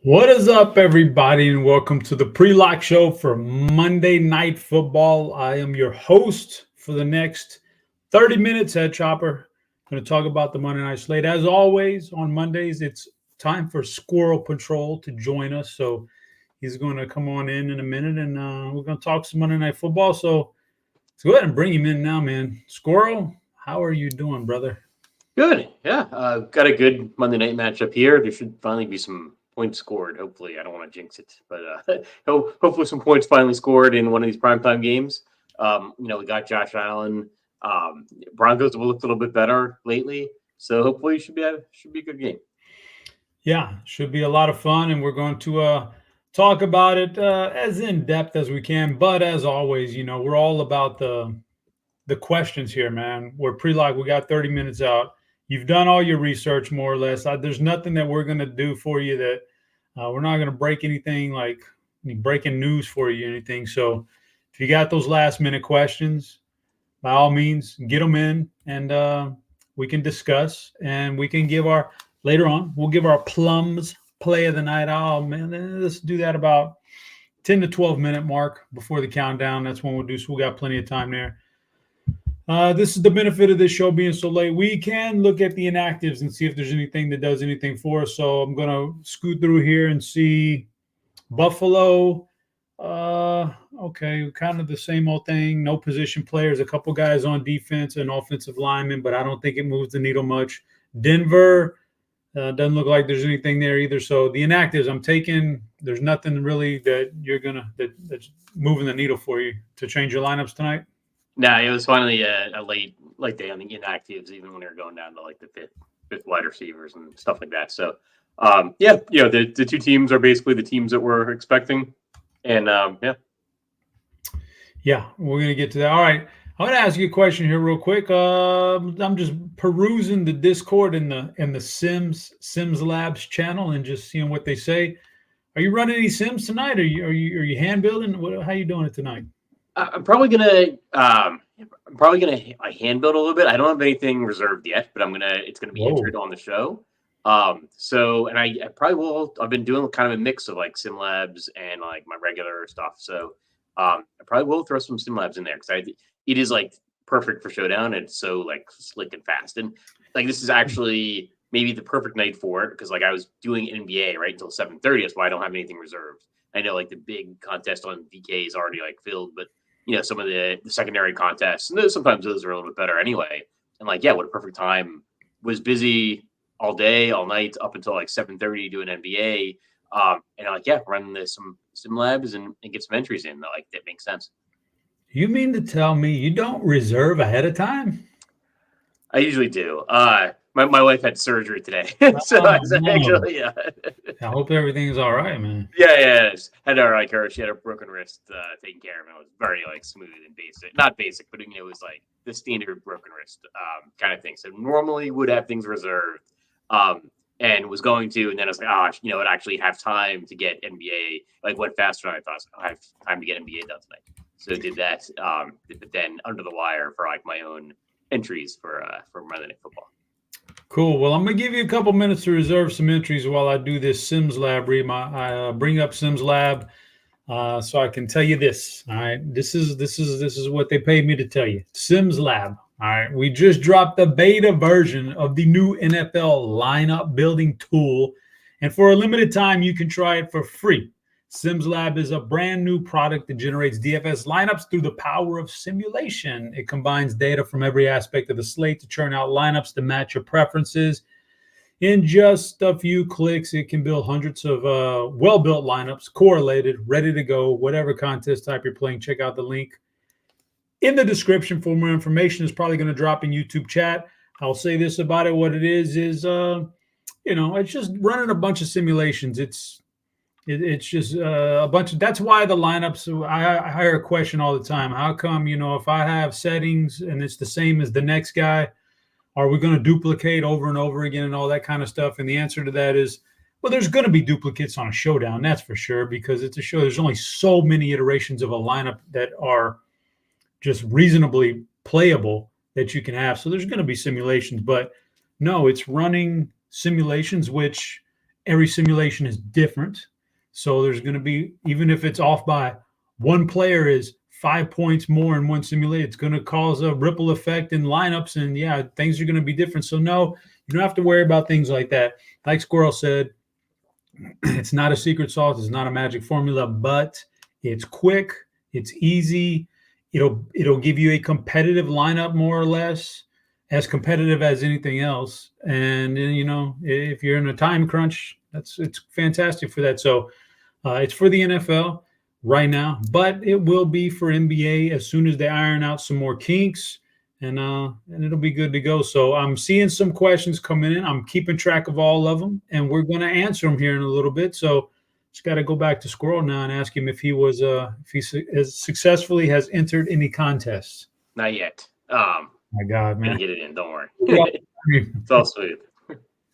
What is up, everybody, and welcome to the pre-lock show for Monday Night Football. I am your host for the next 30 minutes, Head Chopper. I'm going to talk about the Monday Night Slate. As always, on Mondays, it's time for Squirrel Patrol to join us. So he's going to come on in a minute, and we're going to talk some Monday Night Football. So let's go ahead and bring him in now, man. Squirrel, how are you doing, brother? Good, yeah. Got a good Monday night matchup here. There should finally be some points scored. Hopefully, I don't want to jinx it, but hopefully some points finally scored in one of these primetime games. We got Josh Allen. Broncos have looked a little bit better lately, so hopefully it should be a good game. Yeah, should be a lot of fun, and we're going to talk about it as in depth as we can. But as always, we're all about the questions here, man. We're pre-lock. We got 30 minutes out. You've done all your research, more or less. There's nothing that we're going to do for you that we're not going to break anything, like any breaking news for you, anything. So if you got those last-minute questions, by all means, get them in, and we can discuss, and we can give later on, we'll give our plums play of the night. Oh, man, let's do that about 10 to 12-minute mark before the countdown. That's when we'll do, so we got plenty of time there. This is the benefit of this show being so late. We can look at the inactives and see if there's anything that does anything for us. So I'm going to scoot through here and see Buffalo. Okay, kind of the same old thing. No position players, a couple guys on defense and offensive linemen, but I don't think it moves the needle much. Denver doesn't look like there's anything there either. So the inactives I'm taking, there's nothing really that that's moving the needle for you to change your lineups tonight. No, it was finally a late day on the inactives, even when they were going down to like the fifth wide receivers and stuff like that. So, the two teams are basically the teams that we're expecting, and yeah, we're gonna get to that. All right, I'm gonna ask you a question here real quick. I'm just perusing the Discord and the Sims Labs channel and just seeing what they say. Are you running any Sims tonight? Are you hand building? How are you doing it tonight? I'm probably gonna hand build a little bit. I don't have anything reserved yet, but it's gonna be entered on the show. And I probably will. I've been doing kind of a mix of like Sim Labs and like my regular stuff. So I probably will throw some Sim Labs in there because it is like perfect for Showdown. And it's so like slick and fast, and like this is actually maybe the perfect night for it because like I was doing NBA right until 7:30. That's why I don't have anything reserved. I know like the big contest on VK is already like filled, but some of the secondary contests, and sometimes those are a little bit better anyway. And like, yeah, what a perfect time. Was busy all day, all night, up until like 7:30 doing NBA. And like, yeah, running some Sim Labs and get some entries in. Like, that makes sense. You mean to tell me you don't reserve ahead of time? I usually do. My wife had surgery today, so actually, yeah. I hope everything's all right, man. Yeah. Had she had a broken wrist taken care of, and it was very like smooth and basic. Not basic, but it was like the standard broken wrist kind of thing. So normally would have things reserved, and was going to, and then I was like, I'd actually have time to get NBA. Like went faster than I thought. So I have time to get NBA done tonight. So did that. But then under the wire for like my own entries for Monday Night Football. Cool. Well, I'm going to give you a couple minutes to reserve some entries while I do this Sims Lab read. I bring up Sims Lab so I can tell you this. All right. This is what they paid me to tell you. Sims Lab. All right. We just dropped the beta version of the new NFL lineup building tool. And for a limited time, you can try it for free. Sims Lab is a brand new product that generates DFS lineups through the power of simulation. It combines data from every aspect of the slate to churn out lineups to match your preferences. In just a few clicks, it can build hundreds of well-built lineups, correlated, ready to go, whatever contest type you're playing. Check out the link in the description for more information. It's probably going to drop in YouTube chat. I'll say this about it. What it is it's just running a bunch of simulations. It's just a bunch of, that's why the lineups, I hear a question all the time. How come, if I have settings and it's the same as the next guy, are we going to duplicate over and over again and all that kind of stuff? And the answer to that is, well, there's going to be duplicates on a showdown. That's for sure, because it's a show. There's only so many iterations of a lineup that are just reasonably playable that you can have. So there's going to be simulations, but no, it's running simulations, which every simulation is different. So there's going to be, even if it's off by one player is 5 points more in one simulation, it's going to cause a ripple effect in lineups. And yeah, things are going to be different. So no, you don't have to worry about things like that. Like Squirrel said, it's not a secret sauce. It's not a magic formula, but it's quick. It's easy. It'll give you a competitive lineup, more or less, as competitive as anything else. And if you're in a time crunch, it's fantastic for that. So it's for the NFL right now, but it will be for NBA as soon as they iron out some more kinks, and it'll be good to go. So I'm seeing some questions coming in. I'm keeping track of all of them, and we're going to answer them here in a little bit. So just got to go back to Squirrel now and ask him if he has successfully has entered any contests. Not yet. My God, man, get it in. Don't worry. It's all smooth.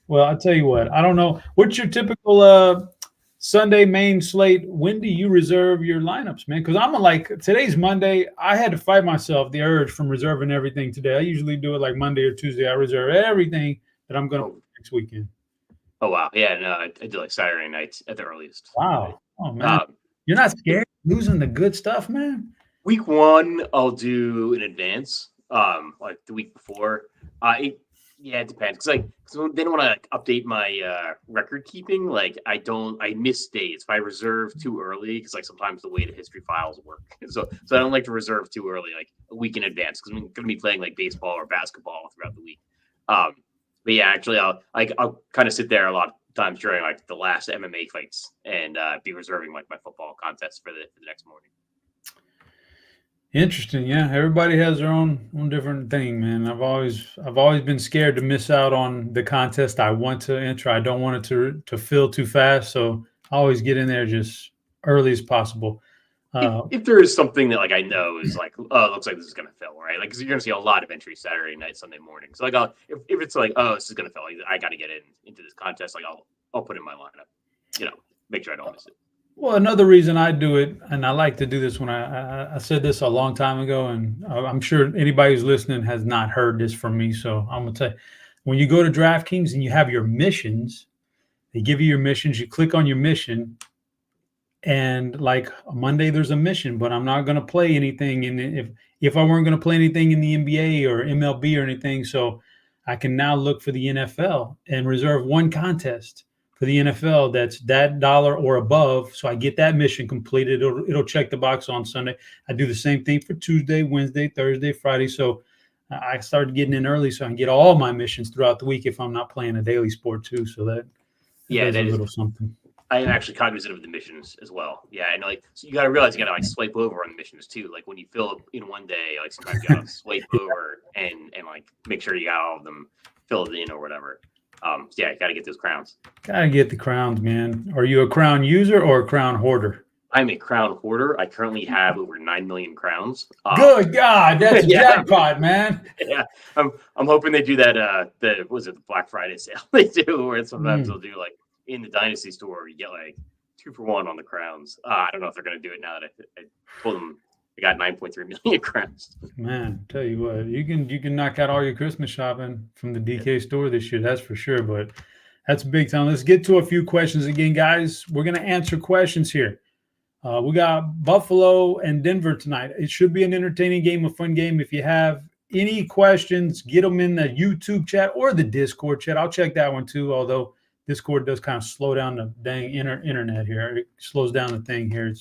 Well, I'll tell you what. I don't know. What's your typical Sunday main slate? When do you reserve your lineups, man? Because I'm today's Monday. I had to fight myself, the urge from reserving everything today. I usually do it like Monday or Tuesday. I reserve everything that I'm going to play next weekend. Oh, wow. Yeah, no, I do like Saturday nights at the earliest. Wow. Oh, man. You're not scared of losing the good stuff, man? Week 1, I'll do in advance, like the week before. It depends. Because then when I update my record keeping, I miss days if I reserve too early. Because sometimes the way the history files work, so I don't like to reserve too early, like a week in advance, because I'm going to be playing like baseball or basketball throughout the week. But yeah, actually, I'll kind of sit there a lot of times during like the last MMA fights and be reserving like my football contest for the next morning. Interesting. Yeah, everybody has their own different thing, man. I've always been scared to miss out on the contest I want to enter. I don't want it to fill too fast, so I always get in there just early as possible. If there is something that I know is it looks like this is gonna fill, right? Because you're gonna see a lot of entries Saturday night, Sunday morning. So if it's this is gonna fill, I got to get into this contest. I'll put in my lineup, make sure I don't miss it. Well, another reason I do it, and I like to do this when I said this a long time ago, and I'm sure anybody who's listening has not heard this from me. So I'm gonna tell you, when you go to DraftKings and you have your missions, they give you your missions. You click on your mission. And like Monday, there's a mission, but I'm not going to play anything. And if I weren't going to play anything in the NBA or MLB or anything, so I can now look for the NFL and reserve one contest for the NFL that's that dollar or above. So I get that mission completed. It'll check the box on Sunday. I do the same thing for Tuesday, Wednesday, Thursday, Friday. So I started getting in early so I can get all my missions throughout the week if I'm not playing a daily sport too. So that does a little something. I am actually cognizant of the missions as well. Yeah, and so you got to realize you got to swipe over on the missions too. Like when you fill up in one day, sometimes you got to swipe over and make sure you got all of them filled in or whatever. You got to get those crowns. Got to get the crowns, man. Are you a crown user or a crown hoarder? I'm a crown hoarder. I currently have over 9 million crowns. Good God, that's a jackpot, man. Yeah, I'm hoping they do that. The Black Friday sale they do, where sometimes they'll do in the Dynasty store, you get 2-for-1 on the crowns. I don't know if they're going to do it now that I told them I got 9.3 million crowns. Man, tell you what, you can knock out all your Christmas shopping from the DK store this year, that's for sure. But that's big time. Let's get to a few questions again, guys. We're going to answer questions here. We got Buffalo and Denver tonight. It should be an entertaining game, a fun game. If you have any questions, get them in the YouTube chat or the Discord chat. I'll check that one too, although Discord does kind of slow down the dang internet here. It slows down the thing here.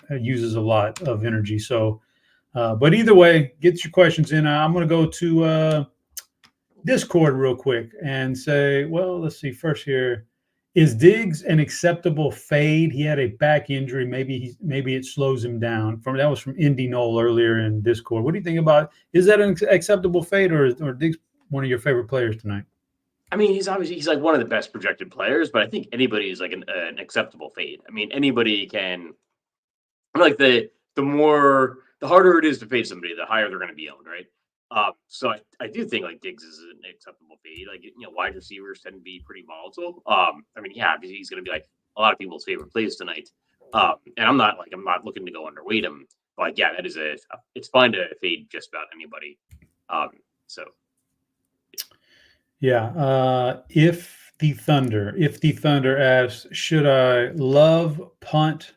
It uses a lot of energy. So, but either way, get your questions in. I'm going to go to Discord real quick and say, well, let's see first here. Is Diggs an acceptable fade? He had a back injury. Maybe it slows him down. That was from Indy Knoll earlier in Discord. What do you think about? Is that an acceptable fade, or Diggs one of your favorite players tonight? I mean, he's one of the best projected players, but I think anybody is an acceptable fade. I mean, anybody can. The harder it is to fade somebody, the higher they're going to be owned, right? So I do think Diggs is an acceptable fade. Wide receivers tend to be pretty volatile. He's going to be a lot of people's favorite plays tonight. And I'm not looking to go underweight him. But it's fine to fade just about anybody. Yeah, if the Thunder. If the Thunder asks, should I love punt?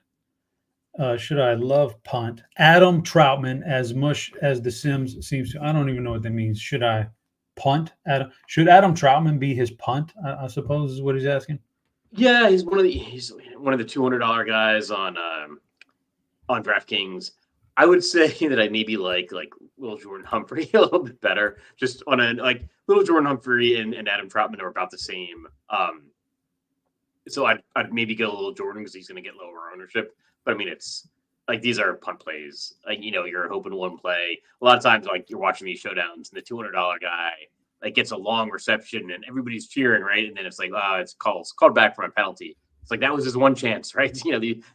Adam Troutman as much as the Sims seems to? I don't even know what that means. Should I punt? Should Adam Troutman be his punt? I suppose is what he's asking. Yeah, he's one of the $200 guys on DraftKings. I would say that I maybe like Little Jordan Humphrey a little bit better. Just on a Little Jordan Humphrey and Adam Troutman are about the same. So I'd maybe go Little Jordan because he's going to get lower ownership. But I mean, it's like these are punt plays. You're hoping one play. A lot of times, you're watching these showdowns and the $200 guy gets a long reception and everybody's cheering, right? And then it's it's called back from a penalty. It's that was his one chance, right?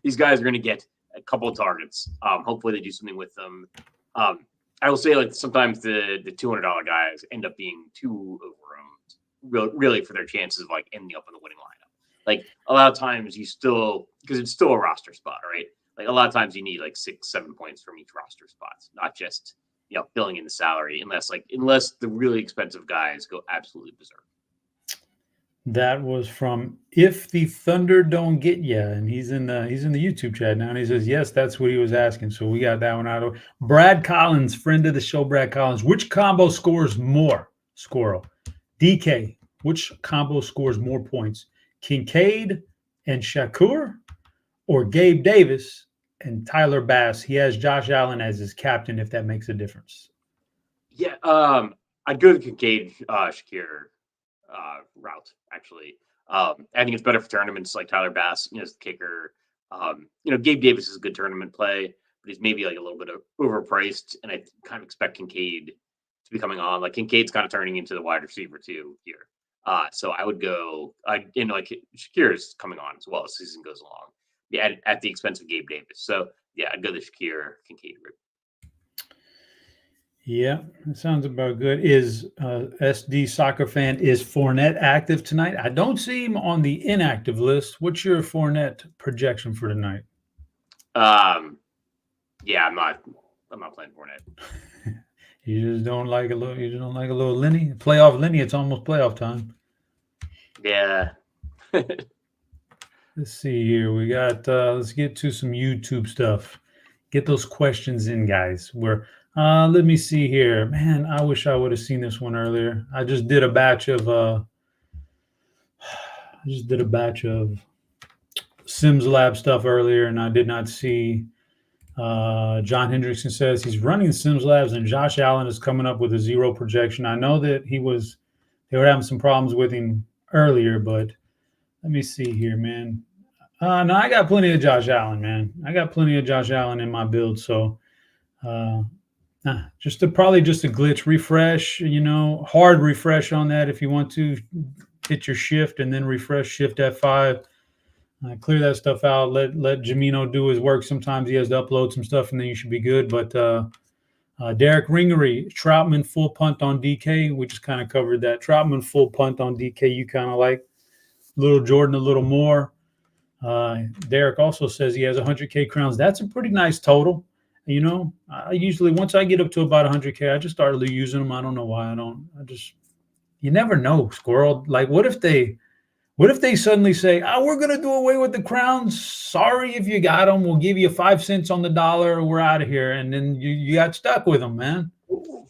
These guys are going to get a couple of targets. Hopefully they do something with them. I will say sometimes the $200 guys end up being too overowned, really for their chances of ending up in the winning lineup. A lot of times you still, because it's still a roster spot, right? A lot of times you need 6-7 points from each roster spot, not just filling in the salary, unless the really expensive guys go absolutely berserk. That was from If the Thunder Don't Get Ya, and he's in the YouTube chat now, and he says yes, that's what he was asking. So we got that one out of Brad Collins, friend of the show. Brad Collins, which combo scores more? Squirrel, DK. Which combo scores more points? Kincaid and Shakur, or Gabe Davis and Tyler Bass? He has Josh Allen as his captain, if that makes a difference. Yeah, I'd go the Kincaid Shakir route, actually. I think it's better for tournaments like Tyler Bass, as the kicker. Gabe Davis is a good tournament play, but he's maybe a little bit overpriced, and I kind of expect Kincaid to be coming on. Kincaid's kind of turning into the wide receiver too here. So I would go, Shakir is coming on as well as the season goes along. Yeah, at the expense of Gabe Davis. So yeah, I'd go the Shakir Kincaid route. Yeah, it sounds about good. Is SD Soccer Fan, is Fournette active tonight? I don't see him on the inactive list. What's your Fournette projection for tonight? Yeah, I'm not playing Fournette. You just don't like a little Lenny? Playoff Lenny, it's almost playoff time. Yeah. Let's see here. We got let's get to some YouTube stuff. Get those questions in, guys. Let me see here. Man, I wish I would have seen this one earlier. I just did a batch of Sims Lab stuff earlier, and I did not see. John Hendrickson says he's running Sims Labs, and Josh Allen is coming up with a 0 projection. I know that they were having some problems with him earlier, but let me see here, man. No, I got plenty of Josh Allen, man. I got plenty of Josh Allen in my build, so just a glitch refresh, hard refresh on that if you want to hit your shift and then refresh, shift F5. Clear that stuff out. Let Jamino do his work. Sometimes he has to upload some stuff, and then you should be good. But Derek Ringery, Troutman full punt on DK. We just kind of covered that. Troutman full punt on DK. You kind of like Little Jordan a little more. Derek also says he has 100K crowns. That's a pretty nice total. I usually, once I get up to about 100K, I just start using them. I don't know why. You never know, Squirrel. What if they suddenly say, we're going to do away with the crowns. Sorry if you got them. We'll give you 5 cents on the dollar. We're out of here. And then you got stuck with them, man.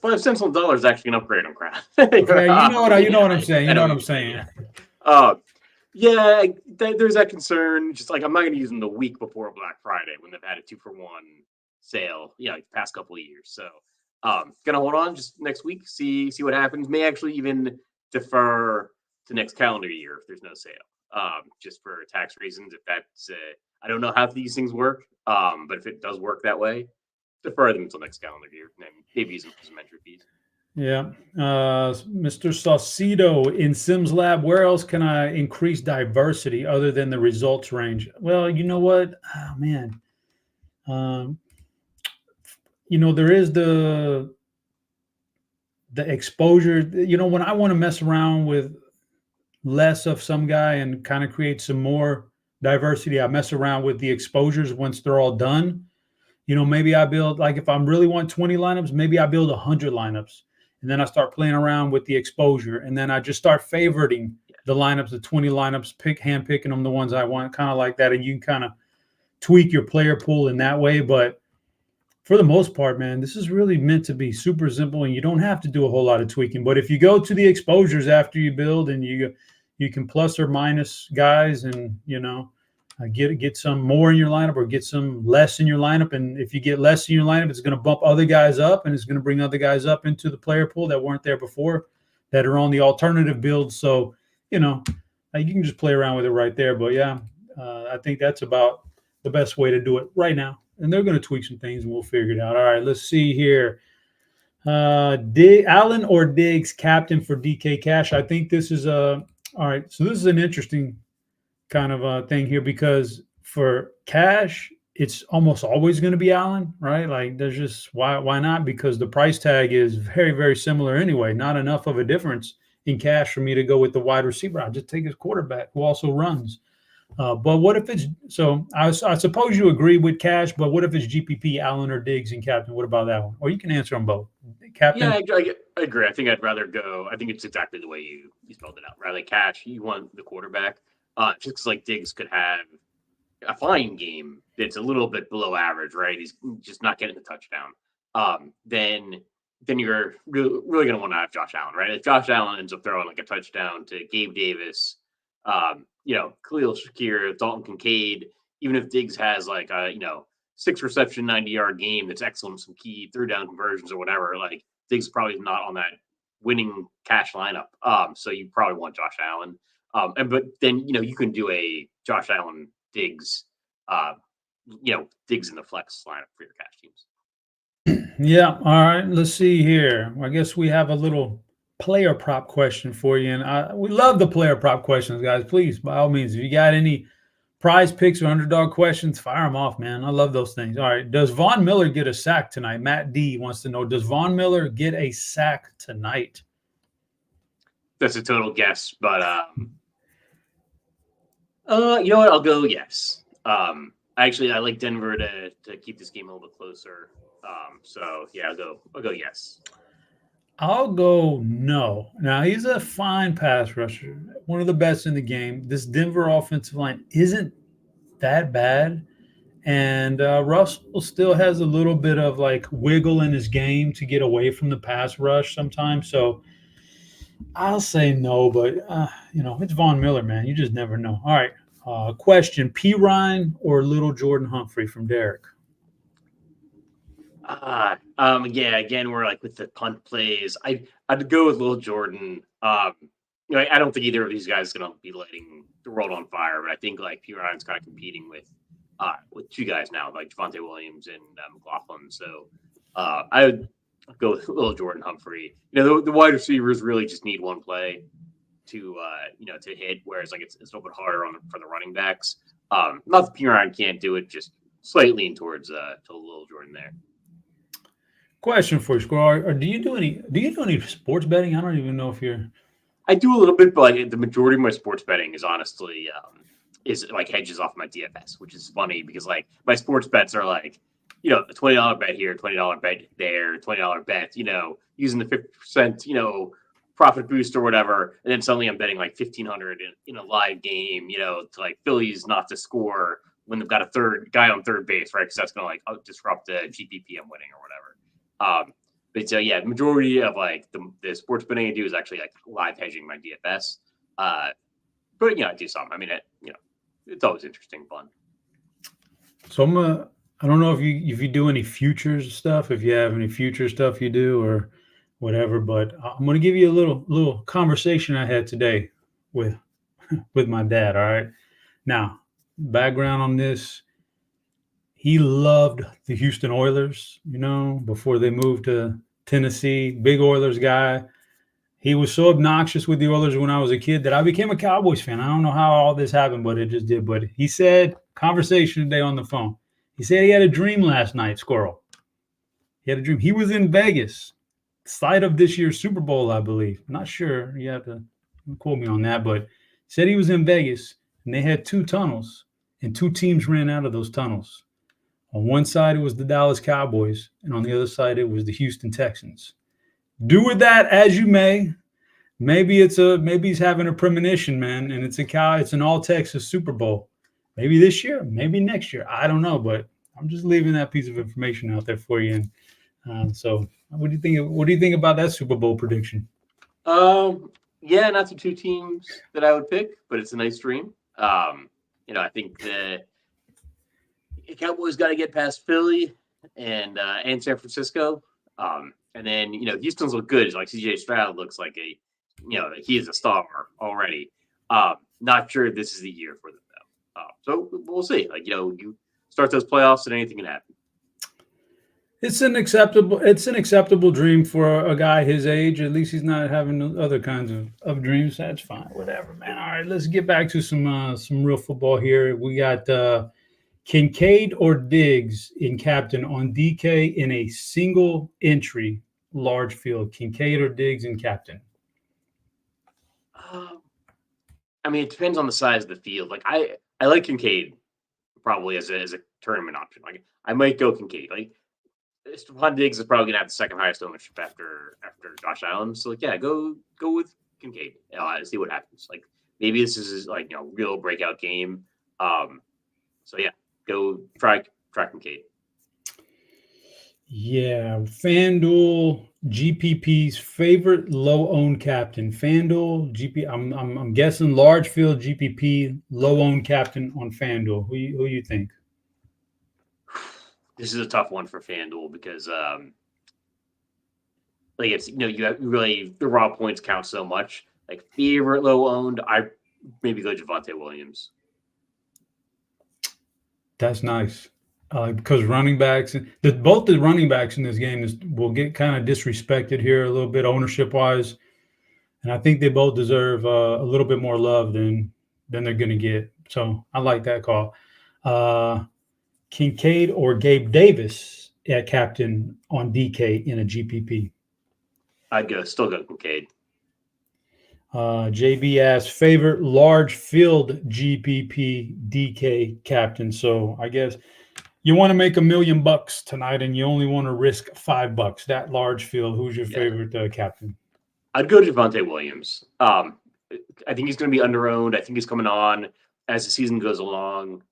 5 cents on the dollar is actually an upgrade on crown. Okay, you know what I'm saying. You know what I'm saying. Yeah, there's that concern. Just I'm not going to use them the week before Black Friday when they've had a 2-for-1 sale, the past couple of years. So gonna hold on just next week, see what happens. May actually even defer to next calendar year if there's no sale, just for tax reasons. If that's I don't know how these things work, but if it does work that way, defer them until next calendar year and then maybe use them for some entry fees. Yeah. Mr. Saucedo, in Sims Lab, where else can I increase diversity other than the results range? Well, you know what? Oh, man. There is the exposure. When I want to mess around with less of some guy and kind of create some more diversity, I mess around with the exposures once they're all done. Maybe I build, if I really want 20 lineups, maybe I build 100 lineups. And then I start playing around with the exposure. And then I just start favoriting the lineups, the 20 lineups, hand picking them, the ones I want, kind of like that. And you can kind of tweak your player pool in that way. But for the most part, man, this is really meant to be super simple, and you don't have to do a whole lot of tweaking. But if you go to the exposures after you build, and you can plus or minus guys, and get some more in your lineup or get some less in your lineup. And if you get less in your lineup, it's going to bump other guys up, and it's going to bring other guys up into the player pool that weren't there before, that are on the alternative builds. So you can just play around with it right there. But yeah, I think that's about the best way to do it right now. And they're going to tweak some things, and we'll figure it out. All right, let's see here. Allen or Diggs captain for DK Cash. I think this is all right. So this is an interesting kind of thing here, because for Cash, it's almost always going to be Allen, right? Like, there's just why not? Because the price tag is very, very similar anyway. Not enough of a difference in Cash for me to go with the wide receiver. I'll just take his quarterback who also runs. But what if it's so? I suppose you agree with Cash, but what if it's GPP, Allen, or Diggs and captain? What about that one? Or you can answer them both. Captain. Yeah, I agree. I think I'd rather go. I think it's exactly the way you spelled it out. Right, like Cash, you want the quarterback. Just because like Diggs could have a fine game that's a little bit below average, right? He's just not getting the touchdown. Then you're really going to want to have Josh Allen, right? If Josh Allen ends up throwing like a touchdown to Gabe Davis, Khalil Shakir, Dalton Kincaid, even if Diggs has like a 6 reception, 90-yard game that's excellent, some key 3rd-down conversions or whatever, like Diggs probably not on that winning Cash lineup. So you probably want Josh Allen. But then you can do a Josh Allen Diggs, Diggs in the flex lineup for your Cash teams. Yeah. All right. Let's see here. I guess we have a little player prop question for you, and we love the player prop questions, guys. Please, by all means, if you got any prize picks or underdog questions, fire them off, man. I love those things. All right. Does Von Miller get a sack tonight? Matt D wants to know, does Von Miller get a sack tonight? That's a total guess, but you know what? I'll go yes. Actually, I like Denver to keep this game a little bit closer. So yeah, I'll go yes. I'll go no. Now, he's a fine pass rusher, one of the best in the game. This Denver offensive line isn't that bad, and Russell still has a little bit of like wiggle in his game to get away from the pass rush sometimes. So I'll say no, but it's Von Miller, man. You just never know. All right. Question: P. Ryan or Little Jordan Humphrey from Derek? Yeah, again, we're like with the punt plays. I'd go with Lil Jordan. I don't think either of these guys is gonna be lighting the world on fire, but I think like P. Ryan's kind of competing with 2 guys now, like Javonte Williams and McLaughlin. So I would go with Lil Jordan Humphrey. The wide receivers really just need one play to hit, whereas like it's a little bit harder for the running backs. Not that P. Ryan can't do it, just slightly lean towards to Lil Jordan there. Question for you, Squirrel. Or do you do any sports betting? I don't even know if you're. I do a little bit, but like, the majority of my sports betting is honestly is like hedges off my DFS, which is funny because like my sports bets are like a $20 bet here, $20 bet there, $20 bet, using the 50% profit boost or whatever, and then suddenly I'm betting like $1,500 in a live game, to like Phillies not to score when they've got a third guy on third base, right? Because that's gonna like disrupt the GPP I'm winning or whatever. But so yeah, the majority of like the sports betting I do is actually like live hedging my DFS. But I do some. I mean, it's always interesting, fun. So I don't know if you do any futures stuff, if you have any future stuff you do or whatever, but I'm going to give you a little conversation I had today with my dad. All right. Now, background on this. He loved the Houston Oilers, before they moved to Tennessee. Big Oilers guy. He was so obnoxious with the Oilers when I was a kid that I became a Cowboys fan. I don't know how all this happened, but it just did. But he said, conversation today on the phone, he said he had a dream last night, Squirrel. He had a dream. He was in Vegas, site of this year's Super Bowl, I believe. I'm not sure. You have to quote me on that, but said he was in Vegas, and they had 2 tunnels, and 2 teams ran out of those tunnels. On one side, it was the Dallas Cowboys, and on the other side, it was the Houston Texans. Do with that as you may. maybe he's having a premonition, man, and it's an all Texas Super Bowl. Maybe this year, maybe next year. I don't know, but I'm just leaving that piece of information out there for you. And so, what do you think? What do you think about that Super Bowl prediction? Yeah, not the two teams that I would pick, but it's a nice dream. I think the Cowboys got to get past Philly and San Francisco. And then Houston's look good. Like CJ Stroud looks like he is a star already. Not sure this is the year for them though. So we'll see. You start those playoffs and anything can happen. It's an acceptable dream for a guy his age. At least he's not having other kinds of dreams. That's fine. Whatever, man. All right, let's get back to some real football here. We got Kincaid or Diggs in captain on DK in a single entry large field. Kincaid or Diggs in captain. It depends on the size of the field. Like I like Kincaid probably as a tournament option. Like I might go Kincaid. Like Stephon Diggs is probably gonna have the second highest ownership after Josh Allen. So go with Kincaid. See what happens. Like maybe this is real breakout game. Go try Kincaid. Yeah, FanDuel GPP's favorite low-owned captain. FanDuel GP. I'm guessing large field GPP low-owned captain on FanDuel. Who you think? This is a tough one for FanDuel because it's you have really the raw points count so much. Like favorite low-owned, I maybe go Javonte Williams. That's nice. Because running backs, both the running backs in this game will get kind of disrespected here a little bit ownership wise, and I think they both deserve a little bit more love than they're going to get. So I like that call. Kincaid or Gabe Davis at captain on DK in a GPP. I'd still go Kincaid. JB asks favorite large field GPP DK captain. So I guess you want to make $1 million tonight, and you only want to risk $5. That large field. Who's your favorite captain? I'd go Javonte Williams. I think he's going to be under-owned. I think he's coming on as the season goes along.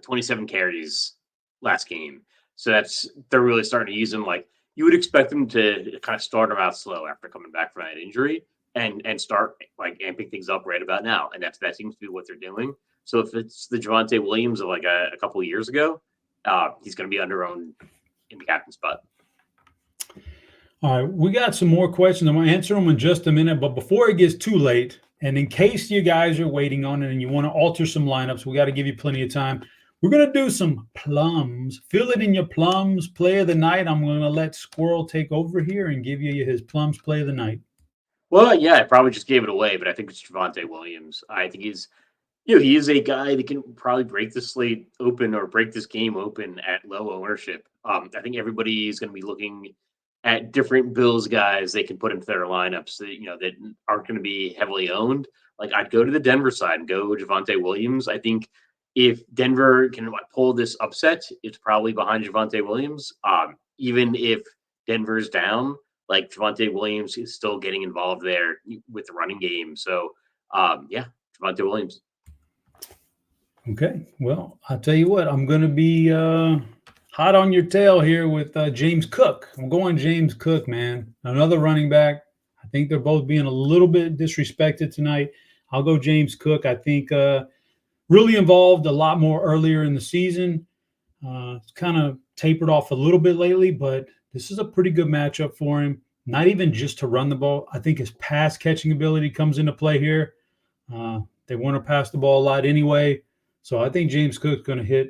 27 carries last game, so they're really starting to use him. Like you would expect them to kind of start him out slow after coming back from that injury, and start amping things up right about now, and that seems to be what they're doing. So if it's the Javonte Williams of a couple of years ago, he's going to be under-owned in the captain spot. All right, we got some more questions. I'm going to answer them in just a minute, but before it gets too late, and in case you guys are waiting on it and you want to alter some lineups, we got to give you plenty of time. We're going to do some plums. Fill it in your plums play of the night. I'm going to let Squirrel take over here and give you his plums play of the night. Well, yeah, I probably just gave it away, but I think it's Javonte Williams. I think he's he is a guy that can probably break the slate open or break this game open at low ownership. I think everybody is going to be looking at different Bills guys they can put into their lineups that aren't going to be heavily owned. Like I'd go to the Denver side and go Javonte Williams. I think if Denver can pull this upset, it's probably behind Javonte Williams. Even if Denver's down, Javonte Williams is still getting involved there with the running game. So Javonte Williams. Okay, well, I'll tell you what, I'm going to be hot on your tail here with James Cook. I'm going James Cook, man. Another running back. I think they're both being a little bit disrespected tonight. I'll go James Cook. I think really involved a lot more earlier in the season. It's kind of tapered off a little bit lately, but this is a pretty good matchup for him. Not even just to run the ball. I think his pass catching ability comes into play here. They want to pass the ball a lot anyway. So I think James Cook's going to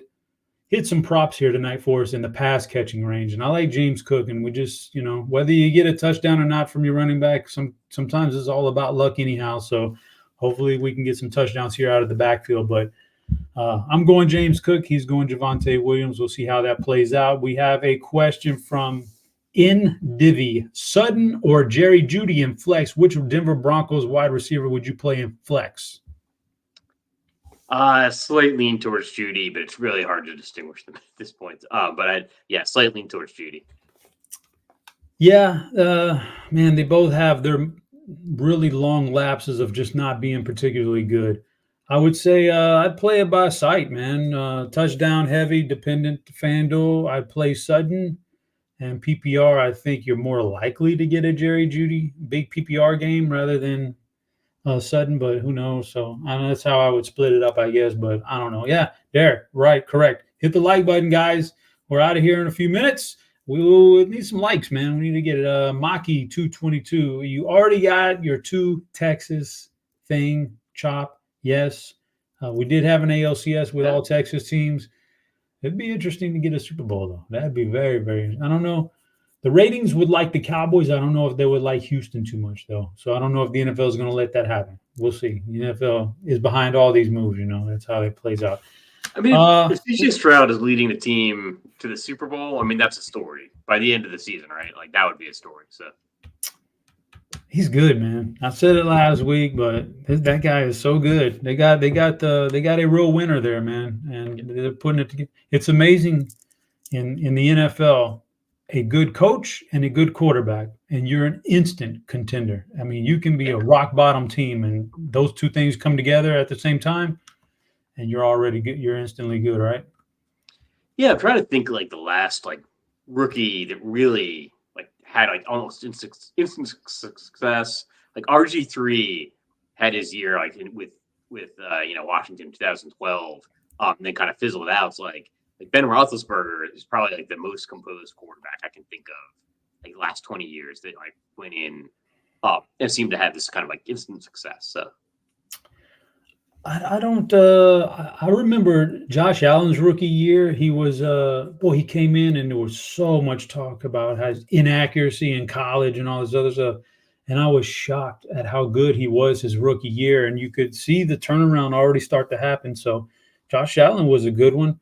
hit some props here tonight for us in the pass catching range. And I like James Cook. And we just, whether you get a touchdown or not from your running back, sometimes it's all about luck anyhow. So hopefully we can get some touchdowns here out of the backfield. But I'm going James Cook. He's going Javonte Williams. We'll see how that plays out. We have a question from Divvy. Sutton or Jerry Jeudy in flex? Which Denver Broncos wide receiver would you play in flex? Slight lean towards Jeudy, but it's really hard to distinguish them at this point. Slight lean towards Jeudy. Yeah, man, they both have really long lapses of just not being particularly good. I would say I'd play it by sight, man. Touchdown heavy, dependent FanDuel. I'd play Sutton. And PPR, I think you're more likely to get a Jerry Jeudy big PPR game rather than Sutton, but who knows? So I know that's how I would split it up, I guess, but I don't know. Yeah, there, right, correct. Hit the like button, guys. We're out of here in a few minutes. We'll need some likes, man. We need to get it. Maki 222. You already got your 2 Texas thing, chop. Yes. We did have an ALCS with all Texas teams. It'd be interesting to get a Super Bowl, though. That'd be very, very. I don't know. The ratings would like the Cowboys. I don't know if they would like Houston too much, though. So I don't know if the NFL is going to let that happen. We'll see. The NFL is behind all these moves. That's how it plays out. I mean, if CJ Stroud is leading the team to the Super Bowl, I mean, that's a story by the end of the season, right? Like that would be a story. So he's good, man. I said it last week, but that guy is so good. They got a real winner there, man, and they're putting it together. It's amazing in the NFL. A good coach and a good quarterback, and you're an instant contender. I mean, you can be a rock bottom team, and those 2 things come together at the same time, and you're already good. You're instantly good, right? Yeah, I'm trying to think like the last like rookie that really like had like almost instant success. Like RG3 had his year like with Washington 2012, and then kind of fizzled out. It's like Ben Roethlisberger is probably like the most composed quarterback I can think of, like the last 20 years that like went in and seemed to have this kind of like instant success. So I don't. I remember Josh Allen's rookie year. He was he came in and there was so much talk about his inaccuracy in college and all this other stuff, and I was shocked at how good he was his rookie year, and you could see the turnaround already start to happen. So Josh Allen was a good one.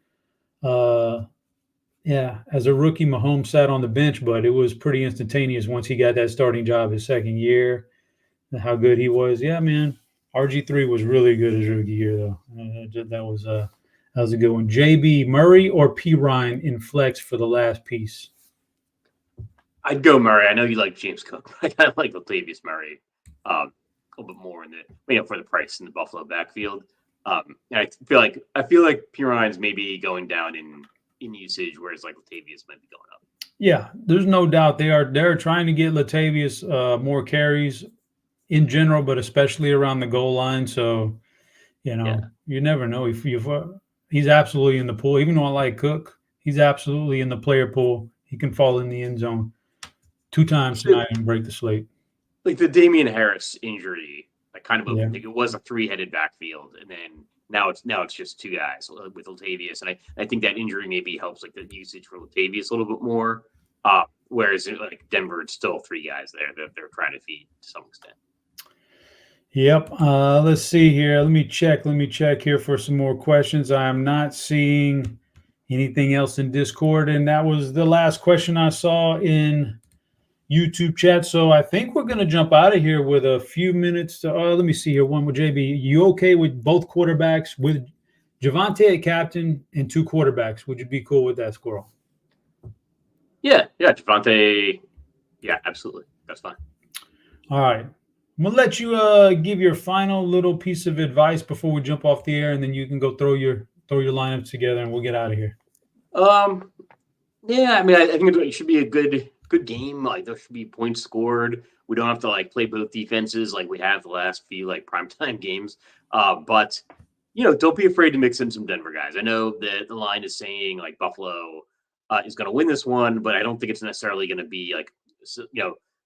As a rookie, Mahomes sat on the bench, but it was pretty instantaneous once he got that starting job his second year. And how good he was. Yeah, man. RG3 was really good his rookie year, though. That was a good one. JB, Murray or P. Ryan in flex for the last piece? I'd go Murray. I know you like James Cook. I kind of like Latavius Murray a little bit more in the for the price in the Buffalo backfield. I feel like P. Ryan's maybe going down in usage, whereas like Latavius might be going up. Yeah, there's no doubt they're trying to get Latavius more carries in general, but especially around the goal line. So, you never know if he's absolutely in the pool. Even though I like Cook, he's absolutely in the player pool. He can fall in the end zone 2 times tonight and break the slate. Like the Damian Harris injury, like kind of like it was a 3-headed backfield, and then now it's just 2 guys with Latavius, and I think that injury maybe helps like the usage for Latavius a little bit more. Whereas like Denver, it's still 3 guys there that they're trying to feed to some extent. Yep. Let's see here. Let me check here for some more questions. I am not seeing anything else in Discord, and that was the last question I saw in YouTube chat. So I think we're going to jump out of here with a few minutes. Let me see here. One with JB. You okay with both quarterbacks, with Javonte at captain and 2 quarterbacks? Would you be cool with that, Squirrel? Yeah, Javonte. Yeah, absolutely. That's fine. All right. I'm going to let you give your final little piece of advice before we jump off the air, and then you can go throw your lineups together, and we'll get out of here. Yeah, I mean, I think it should be a good game. Like there should be points scored. We don't have to like play both defenses like we have the last few like primetime games. But don't be afraid to mix in some Denver guys. I know that the line is saying like Buffalo is going to win this one, but I don't think it's necessarily going to be like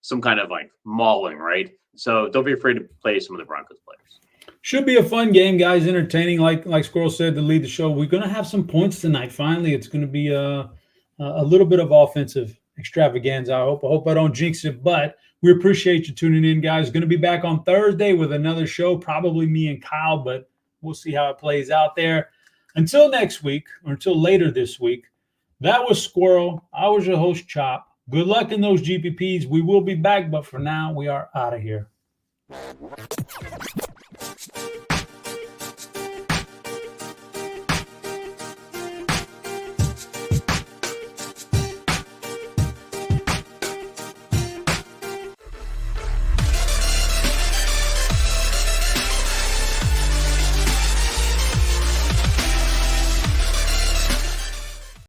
some kind of like mauling, right? So don't be afraid to play some of the Broncos players. Should be a fun game, guys. Entertaining, like Squirrel said, to lead the show. We're going to have some points tonight. Finally, it's going to be a little bit of offensive extravaganza. I hope I don't jinx it, but we appreciate you tuning in, guys. Going to be back on Thursday with another show, probably me and Kyle, but we'll see how it plays out there. Until next week, or until later this week, that was Squirrel. I was your host, Chop. Good luck in those GPPs. We will be back, but for now, we are out of here.